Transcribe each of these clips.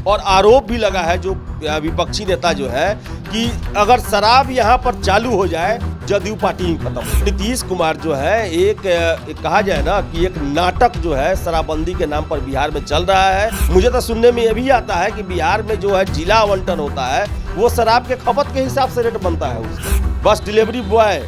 और आरोप भी लगा है जो विपक्षी नेता जो है कि अगर शराब यहाँ पर चालू हो जाए जदयू पार्टी ही खत्म। नीतीश कुमार जो है एक कहा जाए ना कि एक नाटक जो है शराबबंदी के नाम पर बिहार में चल रहा है। मुझे तो सुनने में ये भी आता है कि बिहार में जो है जिला आवंटन होता है वो शराब के खपत के हिसाब से रेट बनता है उसका। बस डिलीवरी बॉय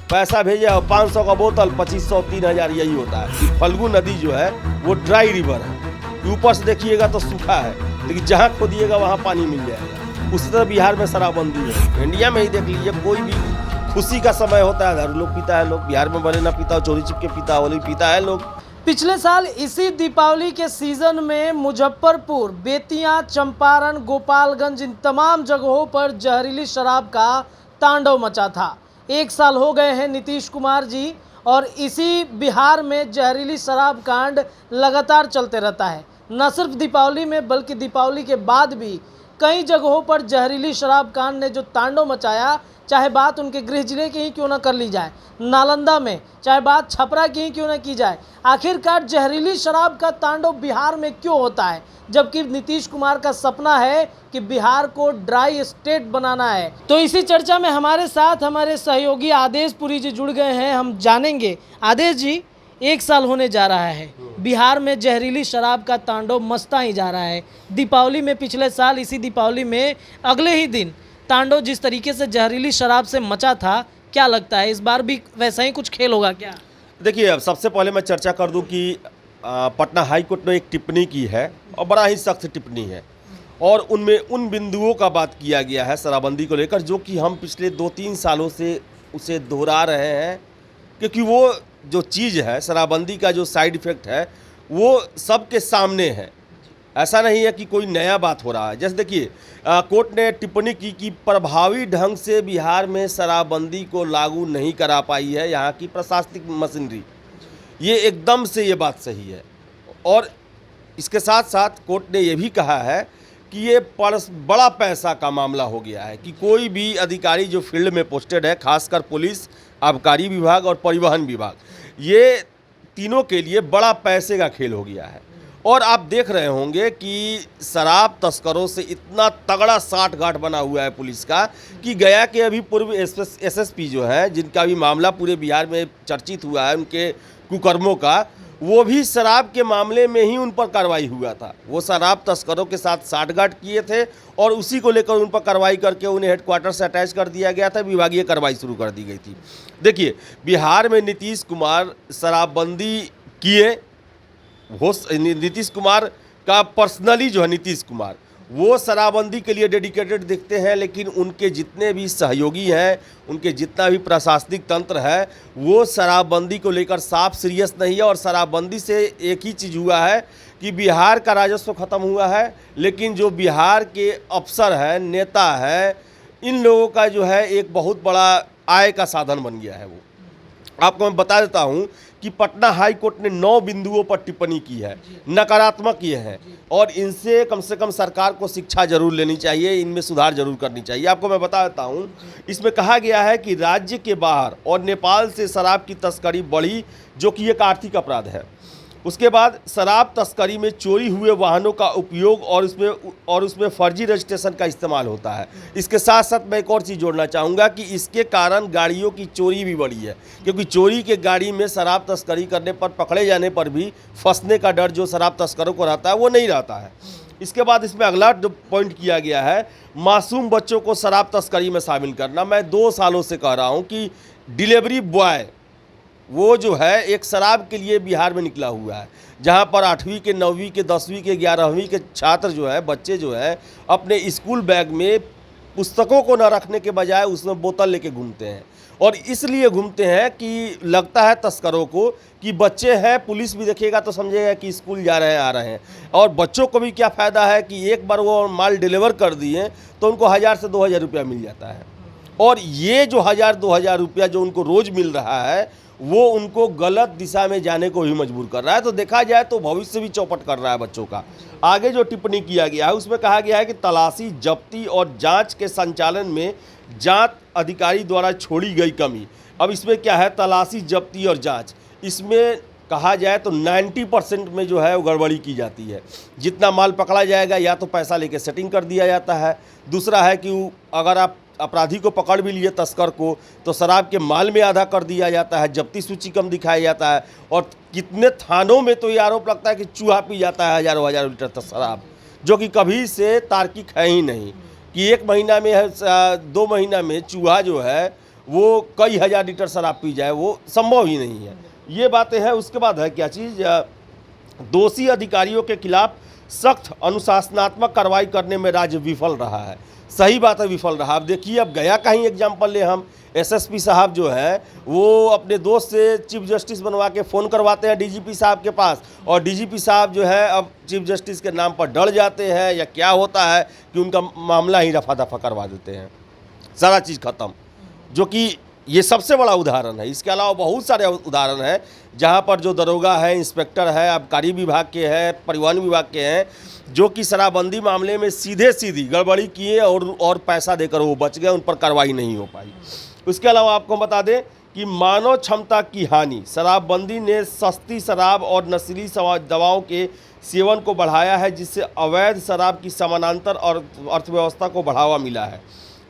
पैसा भेजे और 500 का बोतल 2500 3000 यही होता है। फल्गु नदी जो है वो ड्राई रिवर है, ऊपर से देखिएगा तो सूखा है, लेकिन जहाँ खोदिएगा वहाँ पानी मिल जाएगा। उसी तरह बिहार में शराबबंदी है। इंडिया में ही देख लीजिए, कोई भी खुशी का समय होता है दारू लोग पीता है, लोग बिहार में भले ना पीता हो, चोरी छिपके पीता हो, पीता है लोग। पिछले साल इसी दीपावली के सीजन में मुजफ्फरपुर, बेतिया, चंपारण, गोपालगंज इन तमाम जगहों पर जहरीली शराब का तांडव मचा था। 1 साल हो गए हैं नीतीश कुमार जी, और इसी बिहार में जहरीली शराब कांड लगातार चलते रहता है। न सिर्फ दीपावली में बल्कि दीपावली के बाद भी कई जगहों पर जहरीली शराब कांड ने जो तांडव मचाया, चाहे बात उनके गृह जिले की ही क्यों न कर ली जाए, नालंदा में, चाहे बात छपरा की ही क्यों न की जाए, आखिरकार जहरीली शराब का तांडव बिहार में क्यों होता है, जबकि नीतीश कुमार का सपना है कि बिहार को ड्राई स्टेट बनाना है। तो इसी चर्चा में हमारे साथ हमारे सहयोगी आदेश पुरी जी जुड़ गए हैं। हम जानेंगे, आदेश जी, 1 साल होने जा रहा है, बिहार में जहरीली शराब का तांडव मचता ही जा रहा है। दीपावली में, पिछले साल इसी दीपावली में अगले ही दिन तांडव जिस तरीके से जहरीली शराब से मचा था, क्या लगता है इस बार भी वैसा ही कुछ खेल होगा क्या? देखिए, अब सबसे पहले मैं चर्चा कर दूं कि पटना हाई कोर्ट ने एक टिप्पणी की है और बड़ा ही सख्त टिप्पणी है, और उनमें उन बिंदुओं का बात किया गया है शराबबंदी को लेकर जो कि हम पिछले 2-3 सालों से उसे दोहरा रहे हैं, क्योंकि वो जो चीज़ है शराबबंदी का जो साइड इफ़ेक्ट है वो सबके सामने है। ऐसा नहीं है कि कोई नया बात हो रहा है। जैसे देखिए, कोर्ट ने टिप्पणी की कि प्रभावी ढंग से बिहार में शराबबंदी को लागू नहीं करा पाई है यहाँ की प्रशासनिक मशीनरी। ये एकदम से ये बात सही है, और इसके साथ साथ कोर्ट ने ये भी कहा है कि ये बड़ा पैसा का मामला हो गया है कि कोई भी अधिकारी जो फील्ड में पोस्टेड है, खासकर पुलिस, आबकारी विभाग और परिवहन विभाग, ये तीनों के लिए बड़ा पैसे का खेल हो गया है। और आप देख रहे होंगे कि शराब तस्करों से इतना तगड़ा साठगांठ बना हुआ है पुलिस का कि गया के अभी पूर्व एसएसपी जो है, जिनका भी मामला पूरे बिहार में चर्चित हुआ है उनके कुकर्मों का, वो भी शराब के मामले में ही उन पर कार्रवाई हुआ था। वो शराब तस्करों के साथ साठगांठ किए थे और उसी को लेकर उन पर कार्रवाई करके उन्हें हेडक्वार्टर से अटैच कर दिया गया था, विभागीय कार्रवाई शुरू कर दी गई थी। देखिए, बिहार में नीतीश कुमार शराबबंदी किए, नीतीश कुमार का पर्सनली जो है नीतीश कुमार वो शराबबंदी के लिए डेडिकेटेड दिखते हैं, लेकिन उनके जितने भी सहयोगी हैं, उनके जितना भी प्रशासनिक तंत्र है, वो शराबबंदी को लेकर साफ सीरियस नहीं है। और शराबबंदी से एक ही चीज़ हुआ है कि बिहार का राजस्व खत्म हुआ है, लेकिन जो बिहार के अफसर हैं, नेता हैं, इन लोगों का जो है एक बहुत बड़ा आय का साधन बन गया है। वो आपको मैं बता देता हूं कि पटना हाई कोर्ट ने 9 बिंदुओं पर टिप्पणी की है, नकारात्मक ये है, और इनसे कम से कम सरकार को शिक्षा जरूर लेनी चाहिए, इनमें सुधार जरूर करनी चाहिए। आपको मैं बता देता हूं, इसमें कहा गया है कि राज्य के बाहर और नेपाल से शराब की तस्करी बढ़ी, जो कि एक आर्थिक अपराध है। उसके बाद शराब तस्करी में चोरी हुए वाहनों का उपयोग और उसमें फर्जी रजिस्ट्रेशन का इस्तेमाल होता है। इसके साथ साथ मैं एक और चीज़ जोड़ना चाहूँगा कि इसके कारण गाड़ियों की चोरी भी बढ़ी है, क्योंकि चोरी के गाड़ी में शराब तस्करी करने पर, पकड़े जाने पर भी फंसने का डर जो शराब तस्करों को रहता है वो नहीं रहता है। इसके बाद इसमें अगला जो पॉइंट किया गया है, मासूम बच्चों को शराब तस्करी में शामिल करना। मैं 2 सालों से कह रहा हूँ कि डिलीवरी बॉय वो जो है एक शराब के लिए बिहार में निकला हुआ है, जहाँ पर 8वीं के, 9वीं के, 10वीं के, 11वीं के छात्र जो है, बच्चे जो है, अपने स्कूल बैग में पुस्तकों को न रखने के बजाय उसमें बोतल लेके घूमते हैं। और इसलिए घूमते हैं कि लगता है तस्करों को कि बच्चे हैं, पुलिस भी देखेगा तो समझेगा कि स्कूल जा रहे हैं, आ रहे हैं। और बच्चों को भी क्या फ़ायदा है कि एक बार वो माल डिलीवर कर दिए तो उनको 1000 से 2000 रुपया मिल जाता है, और ये जो 1000-2000 रुपया जो उनको रोज़ मिल रहा है वो उनको गलत दिशा में जाने को भी मजबूर कर रहा है। तो देखा जाए तो भविष्य भी चौपट कर रहा है बच्चों का। आगे जो टिप्पणी किया गया है उसमें कहा गया है कि तलाशी, जब्ती और जांच के संचालन में जांच अधिकारी द्वारा छोड़ी गई कमी। अब इसमें क्या है, तलाशी, जब्ती और जांच, इसमें कहा जाए तो 90% में जो है वो गड़बड़ी की जाती है। जितना माल पकड़ा जाएगा या तो पैसा लेके सेटिंग कर दिया जाता है, दूसरा है कि अगर आप अपराधी को पकड़ भी लिए तस्कर को तो शराब के माल में आधा कर दिया जाता है, जब्ती सूची कम दिखाया जाता है। और कितने थानों में तो ये आरोप लगता है कि चूहा पी जाता है हज़ारों हज़ार लीटर शराब, जो कि कभी से तार्किक है ही नहीं कि 1 महीना में 2 महीना में चूहा जो है वो कई हज़ार लीटर शराब पी जाए, वो संभव ही नहीं है। ये बातें हैं। उसके बाद है क्या चीज़, दोषी अधिकारियों के खिलाफ सख्त अनुशासनात्मक कार्रवाई करने में राज्य विफल रहा है। सही बात है, विफल रहा। अब देखिए, अब गया का ही एग्जाम्पल ले हम, एसएसपी साहब जो है वो अपने दोस्त से चीफ जस्टिस बनवा के फ़ोन करवाते हैं डीजीपी साहब के पास, और डीजीपी साहब जो है अब चीफ जस्टिस के नाम पर डर जाते हैं या क्या होता है कि उनका मामला ही रफा दफा करवा देते हैं, सारा चीज़ ख़त्म। जो कि ये सबसे बड़ा उदाहरण है। इसके अलावा बहुत सारे उदाहरण हैं जहाँ पर जो दरोगा है, इंस्पेक्टर है, आबकारी विभाग के हैं, परिवहन विभाग के हैं, जो कि शराबबंदी मामले में सीधी गड़बड़ी किए और पैसा देकर वो बच गए, उन पर कार्रवाई नहीं हो पाई। उसके अलावा आपको बता दें कि मानव क्षमता की हानि, शराबबंदी ने सस्ती शराब और नशीली दवाओं के सेवन को बढ़ाया है, जिससे अवैध शराब की समानांतर और अर्थव्यवस्था को बढ़ावा मिला है।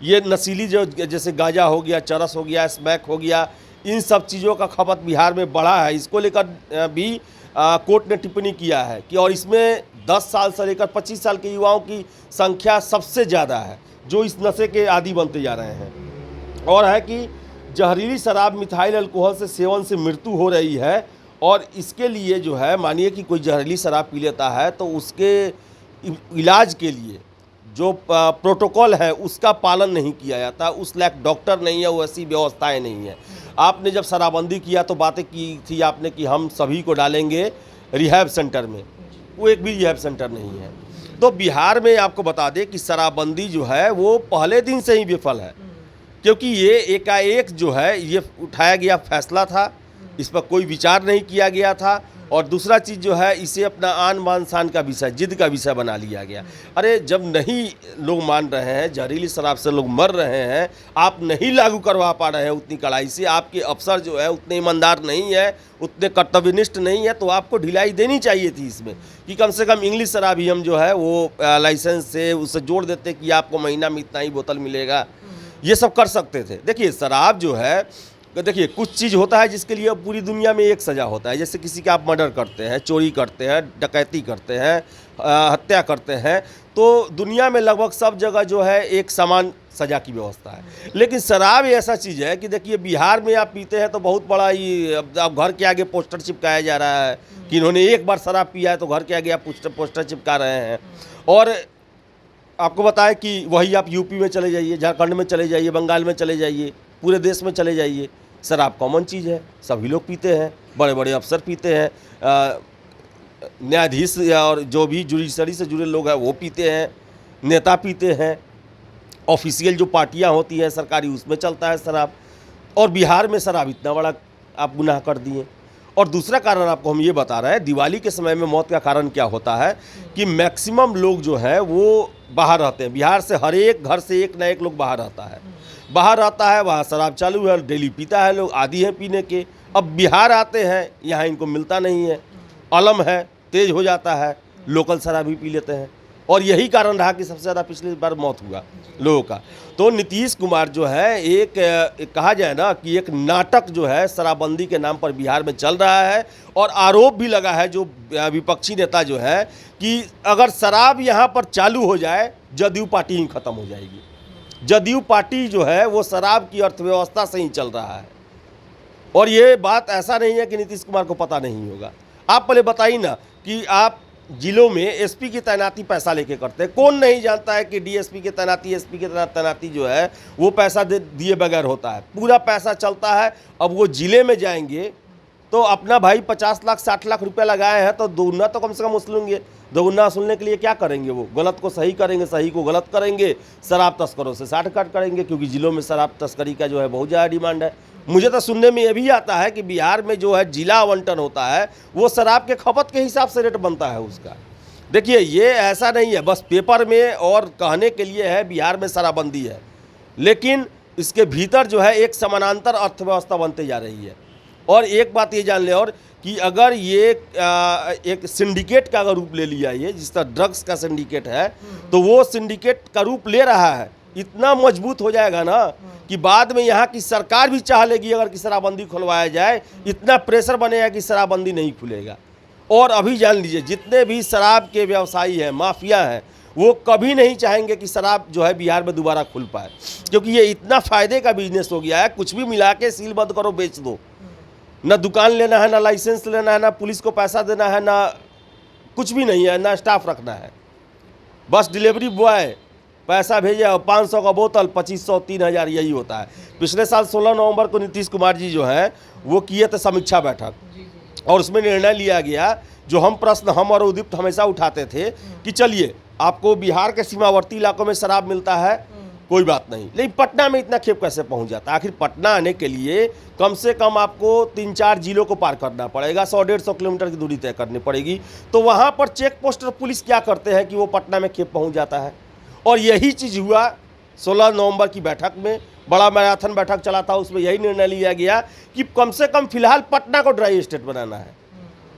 ये नशीली जो जैसे गांजा हो गया, चरस हो गया, स्मैक हो गया, इन सब चीज़ों का खपत बिहार में बढ़ा है। इसको लेकर भी कोर्ट ने टिप्पणी किया है कि और इसमें 10 साल से लेकर 25 साल के युवाओं की संख्या सबसे ज़्यादा है जो इस नशे के आदी बनते जा रहे हैं। और है कि जहरीली शराब, मिथाइल अल्कोहल से सेवन से मृत्यु हो रही है, और इसके लिए जो है, मानिए कि कोई जहरीली शराब पी लेता है तो उसके इलाज के लिए जो प्रोटोकॉल है उसका पालन नहीं किया जाता, उस लायक डॉक्टर नहीं है, वो ऐसी व्यवस्थाएं नहीं है। आपने जब शराबबंदी किया तो बातें की थी आपने कि हम सभी को डालेंगे रिहैब सेंटर में, वो एक भी रिहैब सेंटर नहीं है। तो बिहार में आपको बता दें कि शराबबंदी जो है वो पहले दिन से ही विफल है, क्योंकि ये एकाएक जो है ये उठाया गया फैसला था, इस पर कोई विचार नहीं किया गया था। और दूसरा चीज़ जो है, इसे अपना आन बान शान का विषय, जिद का विषय बना लिया गया। अरे जब नहीं लोग मान रहे हैं, जहरीली शराब से लोग मर रहे हैं, आप नहीं लागू करवा पा रहे हैं उतनी कड़ाई से, आपके अफसर जो है उतने ईमानदार नहीं है, उतने कर्तव्यनिष्ठ नहीं है, तो आपको ढिलाई देनी चाहिए थी इसमें कि कम से कम इंग्लिश शराब ही हम जो है वो लाइसेंस से उससे जोड़ देते कि आपको महीना में इतना ही बोतल मिलेगा, ये सब कर सकते थे। देखिए शराब जो है, देखिए कुछ चीज़ होता है जिसके लिए पूरी दुनिया में एक सज़ा होता है। जैसे किसी का आप मर्डर करते हैं, चोरी करते हैं, डकैती करते हैं, हत्या करते हैं, तो दुनिया में लगभग सब जगह जो है एक समान सज़ा की व्यवस्था है। लेकिन शराब ऐसा चीज़ है कि देखिए बिहार में आप पीते हैं तो बहुत बड़ा ही, अब घर के आगे पोस्टर चिपकाया जा रहा है कि इन्होंने एक बार शराब पिया है तो घर के आगे आप पोस्टर चिपका रहे हैं। और आपको बताएं कि वही आप यूपी में चले जाइए, झारखंड में चले जाइए, बंगाल में चले जाइए, पूरे देश में चले जाइए, शराब कॉमन चीज़ है, सभी लोग पीते हैं, बड़े बड़े अफसर पीते हैं, न्यायाधीश और जो भी जुडिशरी से जुड़े लोग हैं वो पीते हैं, नेता पीते हैं, ऑफिशियल जो पार्टियां होती हैं सरकारी उसमें चलता है शराब। और बिहार में शराब इतना बड़ा आप गुनाह कर दिए। और दूसरा कारण आपको हम ये बता रहे हैं, दिवाली के समय में मौत का कारण क्या होता है कि मैक्सिमम लोग जो है वो बाहर रहते हैं। बिहार से हर एक घर से एक ना एक लोग बाहर रहता है, बाहर आता है, वहाँ शराब चालू है, डेली पीता है, लोग आदी हैं पीने के। अब बिहार आते हैं, यहाँ इनको मिलता नहीं है, अलम है, तेज हो जाता है, लोकल शराब ही पी लेते हैं। और यही कारण रहा कि सबसे ज़्यादा पिछली बार मौत हुआ लोगों का। तो नीतीश कुमार जो है एक कहा जाए ना कि एक नाटक जो है शराबबंदी के नाम पर बिहार में चल रहा है। और आरोप भी लगा है जो विपक्षी नेता जो है कि अगर शराब यहाँ पर चालू हो जाए जदयू पार्टी ही ख़त्म हो जाएगी। जदयू पार्टी जो है वो शराब की अर्थव्यवस्था से ही चल रहा है। और ये बात ऐसा नहीं है कि नीतीश कुमार को पता नहीं होगा। आप पहले बताइए ना कि आप जिलों में एसपी की तैनाती पैसा लेके करते हैं। कौन नहीं जानता है कि डीएसपी की तैनाती, एसपी की तैनाती जो है वो पैसा दिए बगैर होता है, पूरा पैसा चलता है। अब वो जिले में जाएंगे तो अपना भाई 50 लाख 60 लाख रुपए लगाए हैं तो दोगुना तो कम से कम वसूलेंगे। दोगुना वसूलने के लिए क्या करेंगे, वो गलत को सही करेंगे, सही को गलत करेंगे, शराब तस्करों से साठ-काट करेंगे, क्योंकि जिलों में शराब तस्करी का जो है बहुत ज़्यादा डिमांड है। मुझे तो सुनने में ये भी आता है कि बिहार में जो है जिला आवंटन होता है वो शराब के खपत के हिसाब से रेट बनता है उसका। देखिए ये ऐसा नहीं है बस पेपर में और कहने के लिए है बिहार में शराबबंदी है, लेकिन इसके भीतर जो है एक समानांतर अर्थव्यवस्था बनते जा रही है। और एक बात ये जान ले और कि अगर ये एक सिंडिकेट का अगर रूप ले लिया, ये जिस तरह ड्रग्स का सिंडिकेट है, तो वो सिंडिकेट का रूप ले रहा है, इतना मजबूत हो जाएगा ना कि बाद में यहाँ की सरकार भी चाह लेगी अगर कि शराबबंदी खुलवाया जाए, इतना प्रेशर बनेगा कि शराबबंदी नहीं खुलेगा। और अभी जान लीजिए जितने भी शराब के व्यवसायी हैं, माफिया हैं, वो कभी नहीं चाहेंगे कि शराब जो है बिहार में दोबारा खुल पाए, क्योंकि ये इतना फ़ायदे का बिजनेस हो गया है। कुछ भी मिला के सील बंद करो, बेच दो, ना दुकान लेना है, ना लाइसेंस लेना है, ना पुलिस को पैसा देना है, ना कुछ भी नहीं है, ना स्टाफ रखना है, बस डिलीवरी बॉय पैसा भेजे और 500 का बोतल 2500 3000 यही होता है। पिछले साल 16 नवंबर को नीतीश कुमार जी जो है वो किए थे समीक्षा बैठक, और उसमें निर्णय लिया गया, जो हम प्रश्न हम और उदीप्त हमेशा उठाते थे कि चलिए आपको बिहार के सीमावर्ती इलाकों में शराब मिलता है, कोई बात नहीं, लेकिन पटना में इतना खेप कैसे पहुंच जाता है? आखिर पटना आने के लिए कम से कम आपको 3-4 जिलों को पार करना पड़ेगा, 100-150 किलोमीटर की दूरी तय करनी पड़ेगी। तो वहाँ पर चेक पोस्ट और पुलिस क्या करते हैं कि वो पटना में खेप पहुँच जाता है। और यही चीज़ हुआ 16 नवंबर की बैठक में, बड़ा मैराथन बैठक चला था, उसमें यही निर्णय लिया गया कि कम से कम फिलहाल पटना को ड्राई स्टेट बनाना है।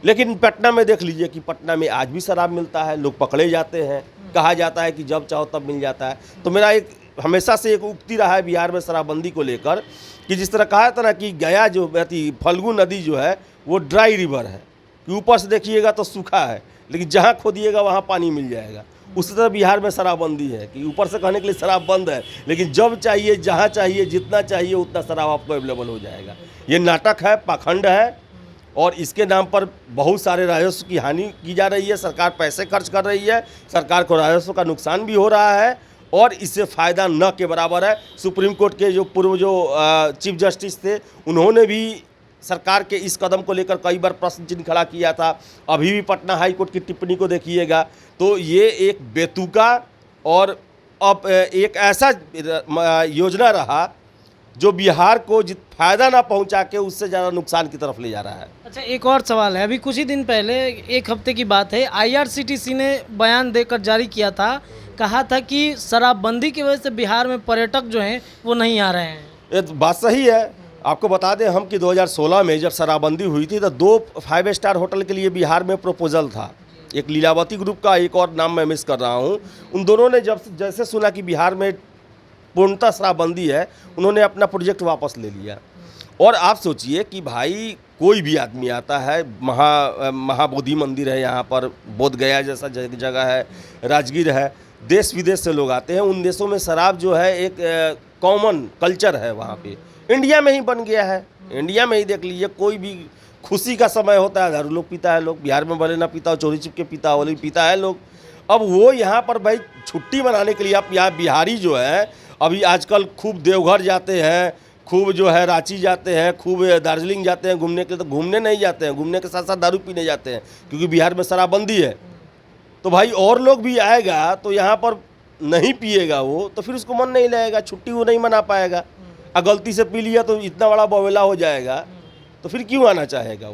लेकिन पटना में देख लीजिए कि पटना में आज भी शराब मिलता है, लोग पकड़े जाते हैं, कहा जाता है कि जब चाहो तब मिल जाता है। तो मेरा एक हमेशा से एक उक्ति रहा है बिहार में शराबबंदी को लेकर कि जिस तरह कहा था ना कि गया जो बहती फल्गु नदी जो है वो ड्राई रिवर है, कि ऊपर से देखिएगा तो सूखा है, लेकिन जहाँ खोदिएगा वहाँ पानी मिल जाएगा। उसी तरह बिहार में शराबबंदी है कि ऊपर से कहने के लिए शराब बंद है, लेकिन जब चाहिए, जहाँ चाहिए, जितना चाहिए उतना शराब आपको अवेलेबल हो जाएगा। ये नाटक है, पाखंड है, और इसके नाम पर बहुत सारे राजस्व की हानि की जा रही है। सरकार पैसे खर्च कर रही है, सरकार को राजस्व का नुकसान भी हो रहा है, और इससे फ़ायदा न के बराबर है। सुप्रीम कोर्ट के जो पूर्व जो चीफ जस्टिस थे, उन्होंने भी सरकार के इस कदम को लेकर कई बार प्रश्न चिन्ह खड़ा किया था। अभी भी पटना हाई कोर्ट की टिप्पणी को देखिएगा तो ये एक बेतुका और अब एक ऐसा योजना रहा जो बिहार को फ़ायदा ना पहुंचा के उससे ज़्यादा नुकसान की तरफ ले जा रहा है। अच्छा, एक और सवाल है। अभी कुछ ही दिन पहले, एक हफ्ते की बात है, IRCTC ने बयान देकर जारी किया था, कहा था कि शराबबंदी की वजह से बिहार में पर्यटक जो हैं वो नहीं आ रहे हैं। ये तो बात सही है। आपको बता दें हम कि 2016 में जब शराबबंदी हुई थी तो 2 5 स्टार होटल के लिए बिहार में प्रपोजल था, एक लीलावती ग्रुप का, एक और नाम मैं मिस कर रहा हूँ। उन दोनों ने जब जैसे सुना कि बिहार में पूर्णतः शराबबंदी है, उन्होंने अपना प्रोजेक्ट वापस ले लिया। और आप सोचिए कि भाई कोई भी आदमी आता है, महाबोधि मंदिर है यहाँ पर, बोध गया जैसा जगह है, राजगीर है, देश विदेश से लोग आते हैं। उन देशों में शराब जो है एक कॉमन कल्चर है, वहाँ पे इंडिया में ही बन गया है। इंडिया में ही देख लीजिए, कोई भी खुशी का समय होता है, दारू लोग पीता है, लोग बिहार में भले ना पीता हो, चोरी छिप के पीता हो, लेकिन पीता है लोग। अब वो यहाँ पर भाई छुट्टी मनाने के लिए, आप यहाँ बिहारी जो है अभी आजकल खूब देवघर जाते हैं, खूब जो है रांची जाते हैं, खूब दार्जिलिंग जाते हैं घूमने के लिए। तो घूमने नहीं जाते हैं, घूमने के साथ साथ दारू पीने जाते हैं, क्योंकि बिहार में शराबबंदी है। तो भाई और लोग भी आएगा तो यहाँ पर नहीं पिएगा वो, तो फिर उसको मन नहीं लगेगा, छुट्टी वो नहीं मना पाएगा। और गलती से पी लिया तो इतना बड़ा बवेला हो जाएगा, तो फिर क्यों आना चाहेगा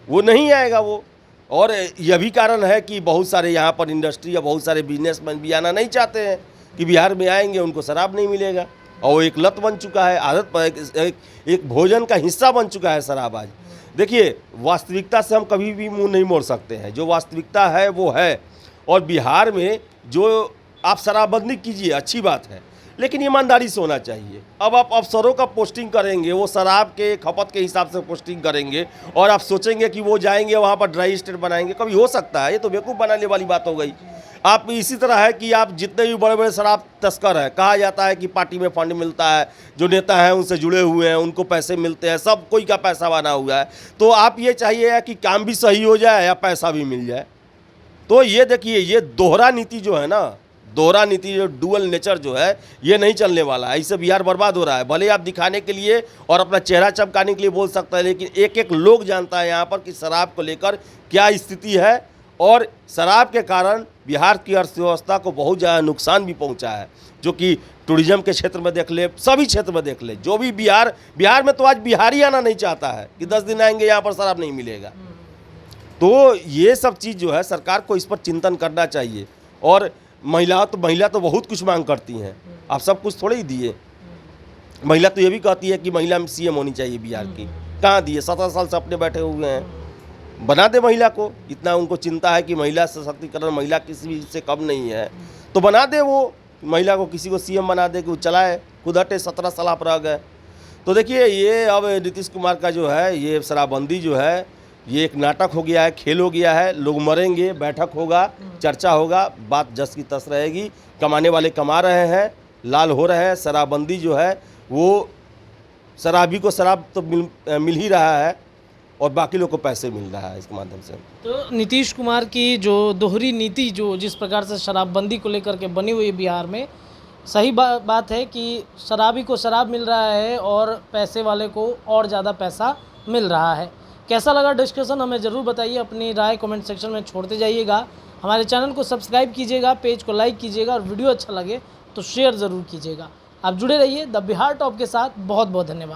वो नहीं आएगा वो। और यह भी कारण है कि बहुत सारे यहाँ पर इंडस्ट्री या बहुत सारे बिजनेसमैन भी आना नहीं चाहते हैं कि बिहार में आएंगे उनको शराब नहीं मिलेगा, और वो एक लत बन चुका है, आदत पर एक भोजन का हिस्सा बन चुका है शराब आज। देखिए, वास्तविकता से हम कभी भी मुंह नहीं मोड़ सकते हैं, जो वास्तविकता है वो है। और बिहार में जो आप शराबबंदी कीजिए, अच्छी बात है, लेकिन ईमानदारी से होना चाहिए। अब आप अफसरों का पोस्टिंग करेंगे, वो शराब के खपत के हिसाब से पोस्टिंग करेंगे, और आप सोचेंगे कि वो जाएंगे वहाँ पर ड्राई स्टेट बनाएंगे, कभी हो सकता है? ये तो बेवकूफ़ बनाने वाली बात हो गई। आप इसी तरह है कि आप जितने भी बड़े बड़े शराब तस्कर हैं, कहा जाता है कि पार्टी में फंड मिलता है, जो नेता हैं उनसे जुड़े हुए हैं, उनको पैसे मिलते हैं, सब कोई का पैसा बना हुआ है। तो आप ये चाहिए कि काम भी सही हो जाए या पैसा भी मिल जाए। तो ये देखिए, ये दोहरा नीति जो है ना, दोहरा नीति, जो डुअल नेचर जो है, ये नहीं चलने वाला है। इससे बिहार बर्बाद हो रहा है। भले आप दिखाने के लिए और अपना चेहरा चमकाने के लिए बोल सकता है, लेकिन एक एक लोग जानता है यहाँ पर कि शराब को लेकर क्या स्थिति है, और शराब के कारण बिहार की अर्थव्यवस्था को बहुत ज़्यादा नुकसान भी पहुँचा है, जो कि टूरिज्म के क्षेत्र में देख ले, सभी क्षेत्र में देख ले। जो भी बिहार में तो आज बिहारी आना नहीं चाहता है कि 10 दिन आएंगे यहाँ पर शराब नहीं मिलेगा। तो ये सब चीज़ जो है सरकार को इस पर चिंतन करना चाहिए। और महिला तो बहुत कुछ मांग करती हैं, आप सब कुछ थोड़े ही दिए। महिला तो ये भी कहती है कि महिला CM होनी चाहिए बिहार की, कहाँ दिए? 17 साल से अपने बैठे हुए हैं। बना दे महिला को, इतना उनको चिंता है कि महिला सशक्तिकरण, महिला किसी भी से कम नहीं है, तो बना दे वो महिला को, किसी को सीएम बना दे कि वो चलाए, खुद हटे, 17 साल आप रह गए। तो देखिए ये अब नीतीश कुमार का जो है ये शराबबंदी जो है ये एक नाटक हो गया है, खेल हो गया है। लोग मरेंगे, बैठक होगा, चर्चा होगा, बात जस की तस रहेगी। कमाने वाले कमा रहे हैं, लाल हो रहे हैं। शराबबंदी जो है वो शराबी को शराब तो मिल ही रहा है और बाकी लोग को पैसे मिल रहा है इसके माध्यम से। तो नीतीश कुमार की जो दोहरी नीति जो जिस प्रकार से शराबबंदी को लेकर के बनी हुई है बिहार में, सही बात है कि शराबी को शराब मिल रहा है और पैसे वाले को और ज़्यादा पैसा मिल रहा है। कैसा लगा डिस्कशन हमें ज़रूर बताइए, अपनी राय कमेंट सेक्शन में छोड़ते जाइएगा। हमारे चैनल को सब्सक्राइब कीजिएगा, पेज को लाइक कीजिएगा और वीडियो अच्छा लगे तो शेयर ज़रूर कीजिएगा। आप जुड़े रहिए द बिहार टॉप के साथ। बहुत बहुत धन्यवाद।